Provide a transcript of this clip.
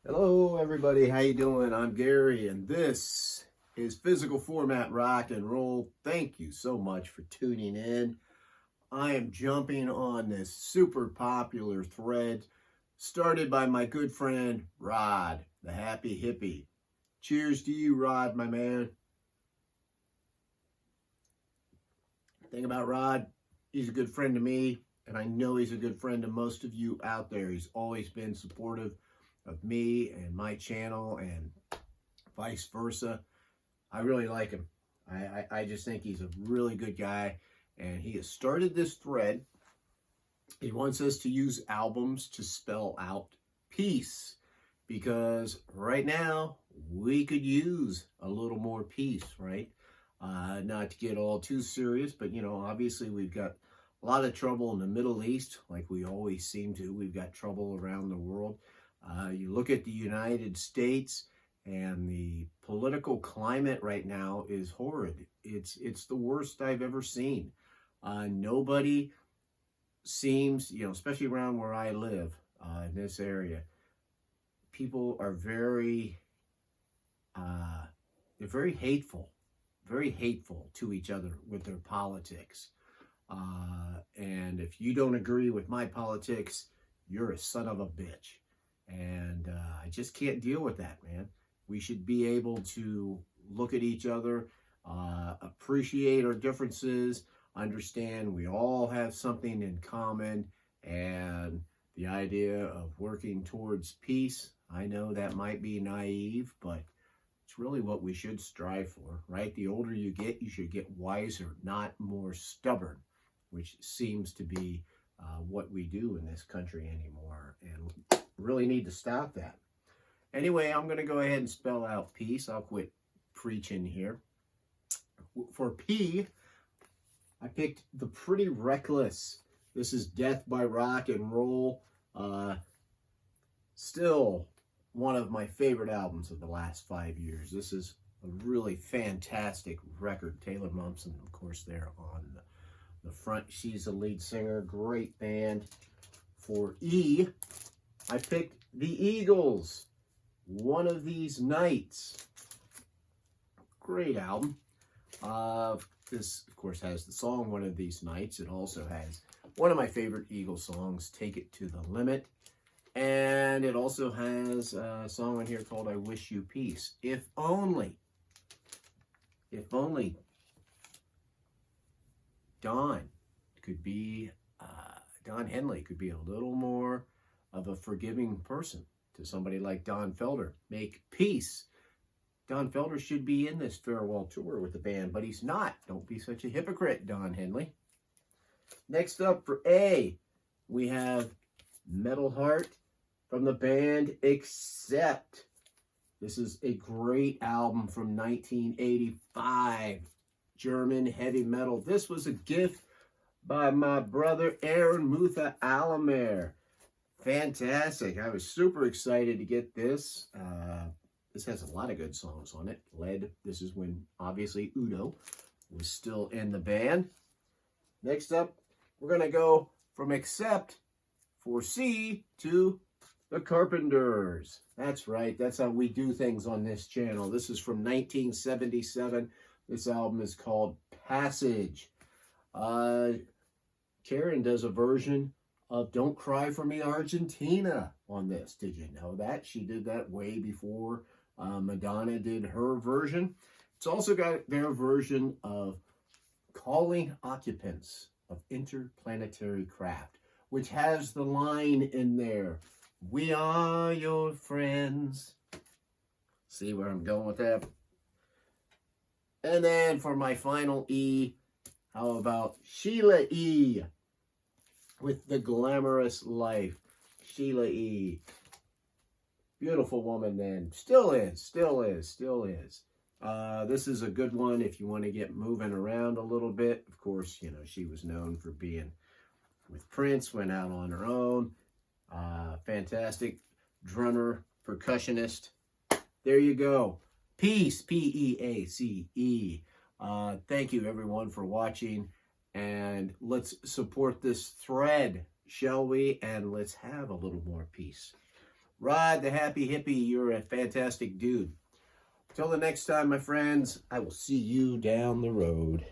Hello everybody, how you doing? I'm Gary and this is Physical Format Rock and Roll. Thank you so much for tuning in. I am jumping on this super popular thread started by my good friend Rod, the Happy Hippie. Cheers to you, Rod, my man. Thing about Rod, he's a good friend to me, and I know he's a good friend to most of you out there. He's always been supportive of me and my channel and vice versa. I really like him. I just think he's a really good guy, and he has started this thread. He wants us to use albums to spell out peace, because right now we could use a little more peace, right? Not to get all too serious, but you know, obviously we've got a lot of trouble in the Middle East, like we always seem to. We've got trouble around the world. You look at the United States, and the political climate right now is horrid. It's the worst I've ever seen. Nobody seems, you know, especially around where I live, in this area, people are very, they're very hateful to each other with their politics. And if you don't agree with my politics, you're a son of a bitch. And I just can't deal with that, man. We should be able to look at each other, appreciate our differences, understand we all have something in common, and the idea of working towards peace. I know that might be naive, but it's really what we should strive for, right? The older you get, you should get wiser, not more stubborn, which seems to be what we do in this country anymore. And really need to stop that. Anyway, I'm going to go ahead and spell out peace. I'll quit preaching here. For P, I picked The Pretty Reckless. This is Death by Rock and Roll. Still one of my favorite albums of the last 5 years. This is a really fantastic record. Taylor Momsen, of course, there on the front. She's the lead singer. Great band. For E, I picked the Eagles, One of These Nights. Great album. This, of course, has the song One of These Nights. It also has one of my favorite Eagles songs, Take It to the Limit. And it also has a song on here called I Wish You Peace. If only Don Henley could be a little more of a forgiving person to somebody like Don Felder. Make peace. Don Felder should be in this farewell tour with the band, but he's not. Don't be such a hypocrite, Don Henley. Next up for A, we have Metal Heart from the band Accept. This is a great album from 1985. German heavy metal. This was a gift by my brother Aaron Mutha Alamer. Fantastic. I was super excited to get this. This has a lot of good songs on it. This is when, obviously, Udo was still in the band. Next up, we're going to go from Accept for C to the Carpenters. That's right. That's how we do things on this channel. This is from 1977. This album is called Passage. Karen does a version of Don't Cry for Me Argentina on this. Did you know that? She did that way before Madonna did her version. It's also got their version of Calling Occupants of Interplanetary Craft, which has the line in there, we are your friends. See where I'm going with that? And then for my final E, how about Sheila E with The Glamorous Life. Sheila E. Beautiful woman then. Still is. This is a good one if you want to get moving around a little bit. Of course, you know, she was known for being with Prince, went out on her own. Fantastic drummer, percussionist. There you go. Peace, P-E-A-C-E. Thank you, everyone, for watching. And let's support this thread, shall we? And let's have a little more peace. Ride the Happy Hippie. You're a fantastic dude. Till the next time, my friends, I will see you down the road.